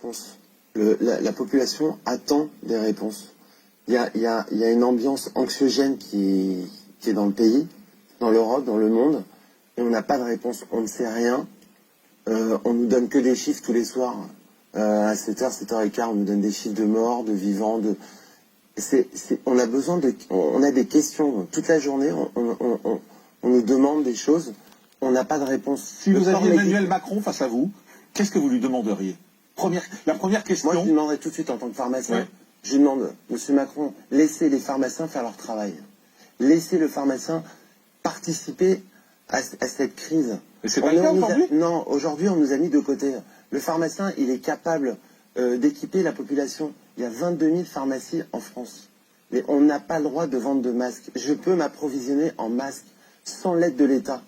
réponses. La population attend des réponses. Il y a une ambiance anxiogène qui est dans le pays, dans l'Europe, dans le monde, et on n'a pas de réponse. On ne sait rien. On nous donne que des chiffres tous les soirs. À 7h, 7h15, on nous donne des chiffres de morts, de vivants, on a besoin on a des questions toute la journée, on nous demande des choses, on n'a pas de réponse. Si vous aviez Emmanuel Macron face à vous, qu'est-ce que vous lui demanderiez? La première question... Moi, je lui demanderais tout de suite en tant que pharmacien, ouais. Je lui demande, Monsieur Macron, laissez les pharmaciens faire leur travail. Laissez le pharmacien participer à cette crise. Et c'est pas le cas aujourd'hui ? Non, aujourd'hui, on nous a mis de côté. Le pharmacien, il est capable d'équiper la population. Il y a 22 000 pharmacies en France. Mais on n'a pas le droit de vendre de masques. Je peux m'approvisionner en masques sans l'aide de l'État.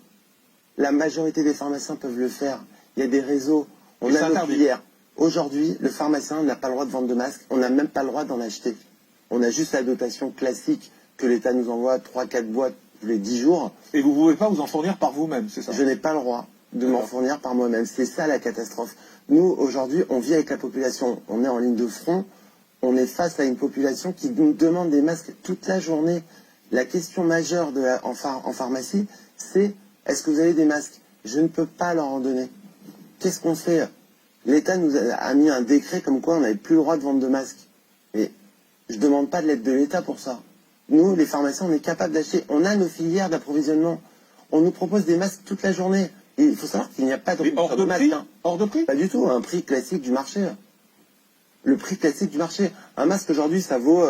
La majorité des pharmaciens peuvent le faire. Il y a des réseaux. On a nos filières. Aujourd'hui, le pharmacien n'a pas le droit de vendre de masques. On n'a même pas le droit d'en acheter. On a juste la dotation classique que l'État nous envoie, 3-4 boîtes tous les 10 jours. Et vous ne pouvez pas vous en fournir par vous-même, c'est ça? Je n'ai pas le droit de m'en fournir par moi-même. C'est ça la catastrophe. Nous, aujourd'hui, on vit avec la population. On est en ligne de front. On est face à une population qui nous demande des masques toute la journée. La question majeure en pharmacie, c'est est-ce que vous avez des masques? Je ne peux pas leur en donner. Qu'est-ce qu'on fait? L'État nous a mis un décret comme quoi on n'avait plus le droit de vendre de masques. Mais je ne demande pas de l'aide de l'État pour ça. Nous, les pharmaciens, on est capable d'acheter. On a nos filières d'approvisionnement. On nous propose des masques toute la journée. Et il faut savoir qu'il n'y a pas de hors de masque. Hors de prix? Pas du tout. Un prix classique du marché. Le prix classique du marché. Un masque aujourd'hui, ça vaut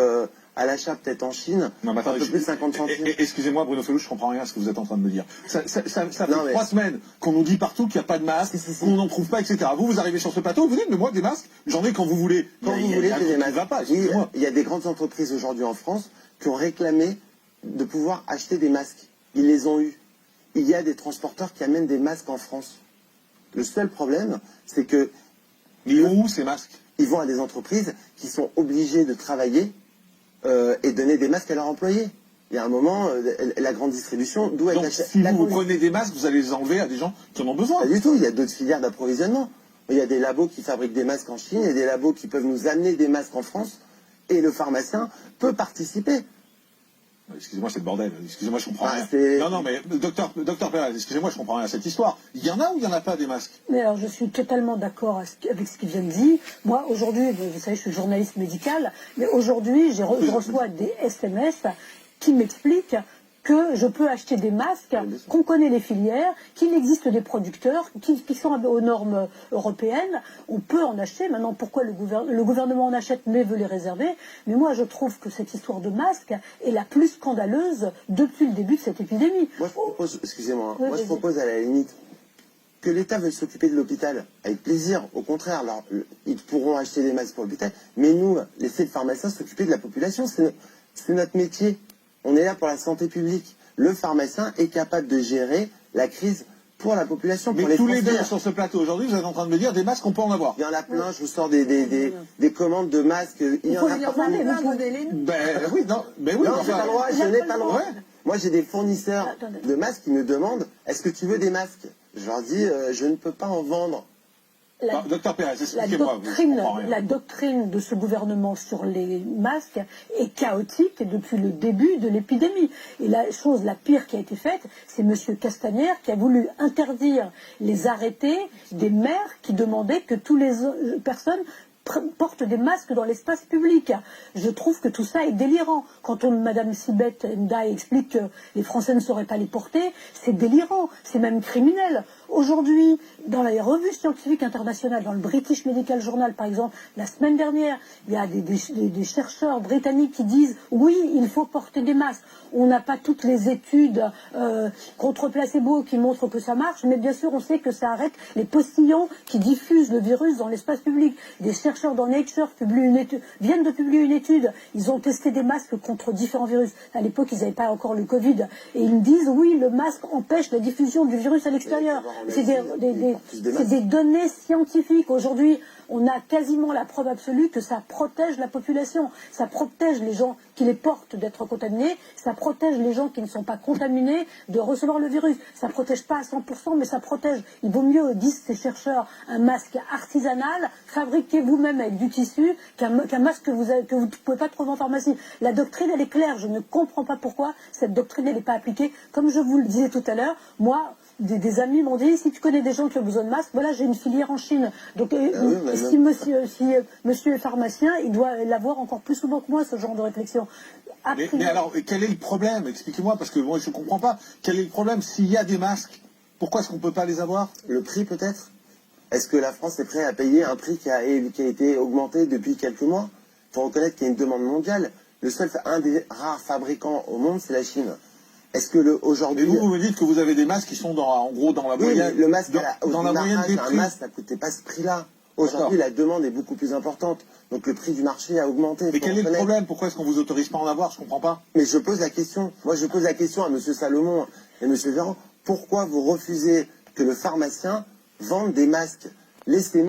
à l'achat peut-être en Chine, un peu plus de 50 centimes. Excusez-moi Bruno Felouche, je comprends rien à ce que vous êtes en train de me dire. Ça fait 3 semaines qu'on nous dit partout qu'il n'y a pas de masque, qu'on n'en trouve pas, etc. Vous arrivez sur ce plateau, vous dites, mais moi des masques, j'en ai quand vous voulez. Quand vous voulez, j'ai des masques. Oui, il y a des grandes entreprises aujourd'hui en France qui ont réclamé de pouvoir acheter des masques. Ils les ont eus. Il y a des transporteurs qui amènent des masques en France. Le seul problème, c'est que... Ils vont où ces masques? Ils vont à des entreprises qui sont obligées de travailler et donner des masques à leurs employés. Il y a un moment, la grande distribution doit être achetée. Si vous prenez des masques, vous allez les enlever à des gens qui en ont besoin. Pas du tout, il y a d'autres filières d'approvisionnement. Il y a des labos qui fabriquent des masques en Chine, il y a des labos qui peuvent nous amener des masques en France, et le pharmacien peut participer. Excusez-moi, c'est le bordel. Excusez-moi, je comprends rien. Non, mais docteur Pérez, excusez-moi, je comprends rien à cette histoire. Il y en a ou il n'y en a pas des masques? Mais alors, je suis totalement d'accord avec ce qu'il vient de dire. Moi, aujourd'hui, vous savez, je suis journaliste médical, mais aujourd'hui, je reçois des SMS qui m'expliquent que je peux acheter des masques, qu'on connaît les filières, qu'il existe des producteurs qui sont aux normes européennes. On peut en acheter. Maintenant, pourquoi le gouvernement en achète mais veut les réserver? Mais moi, je trouve que cette histoire de masques est la plus scandaleuse depuis le début de cette épidémie. Moi, je propose, excusez-moi, moi je propose à la limite que l'État veuille s'occuper de l'hôpital. Avec plaisir, au contraire, alors, ils pourront acheter des masques pour l'hôpital, mais nous, laisser le pharmacien s'occuper de la population, c'est notre métier. On est là pour la santé publique. Le pharmacien est capable de gérer la crise pour la population, pour les Français. Mais tous les deux sur ce plateau aujourd'hui, vous êtes en train de me dire des masques, on peut en avoir. Il y en a plein, je vous sors des commandes de masques. Il y en a partout. Oui, non, mais oui. Non, j'ai pas le droit, je n'ai pas le droit. Moi, j'ai des fournisseurs de masques qui me demandent, est-ce que tu veux des masques? Je leur dis, je ne peux pas en vendre. Docteur Pérez, expliquez-moi. La doctrine de ce gouvernement sur les masques est chaotique depuis le début de l'épidémie. Et la chose la pire qui a été faite, c'est M. Castaner qui a voulu interdire les arrêtés des maires qui demandaient que toutes les personnes portent des masques dans l'espace public. Je trouve que tout ça est délirant. Quand Mme Sibeth Ndiaye explique que les Français ne sauraient pas les porter, c'est délirant, c'est même criminel. Aujourd'hui, dans les revues scientifiques internationales, dans le British Medical Journal par exemple, la semaine dernière, il y a des chercheurs britanniques qui disent oui, il faut porter des masques. On n'a pas toutes les études contre placebo qui montrent que ça marche, mais bien sûr on sait que ça arrête les postillons qui diffusent le virus dans l'espace public. Des chercheurs dans Nature viennent de publier une étude. Ils ont testé des masques contre différents virus. À l'époque, ils n'avaient pas encore le Covid. Et ils me disent, oui, le masque empêche la diffusion du virus à l'extérieur. c'est des données scientifiques. Aujourd'hui, on a quasiment la preuve absolue que ça protège la population. Ça protège les gens qui les portent d'être contaminés. Ça protège les gens qui ne sont pas contaminés de recevoir le virus. Ça protège pas à 100%, mais ça protège. Il vaut mieux, disent ces chercheurs, un masque artisanal, fabriqué vous-même avec du tissu, qu'un masque que vous ne pouvez pas trouver en pharmacie. La doctrine, elle est claire. Je ne comprends pas pourquoi cette doctrine, elle n'est pas appliquée. Comme je vous le disais tout à l'heure, moi, des amis m'ont dit, si tu connais des gens qui ont besoin de masques, voilà, j'ai une filière en Chine. Donc, si monsieur est pharmacien, il doit l'avoir encore plus souvent que moi, ce genre de réflexion. Mais alors, quel est le problème? Expliquez-moi, parce que moi, je ne comprends pas. Quel est le problème? S'il y a des masques, pourquoi est-ce qu'on ne peut pas les avoir? Le prix, peut-être? Est-ce que la France est prête à payer un prix qui a été augmenté depuis quelques mois? Il faut reconnaître qu'il y a une demande mondiale. Un des rares fabricants au monde, c'est la Chine. Est-ce que aujourd'hui... Et vous me dites que vous avez des masques qui sont en gros dans la moyenne... Oui, le masque, dans la moyenne des prix. Un masque, ça ne coûtait pas ce prix-là. Aujourd'hui, la demande est beaucoup plus importante. Donc le prix du marché a augmenté. Mais quel est le problème? Pourquoi est-ce qu'on vous autorise pas à en avoir? Je ne comprends pas. Mais je pose la question. Moi, je pose la question à M. Salomon et M. Véran. Pourquoi vous refusez que le pharmacien vende des masques? Laissez-nous...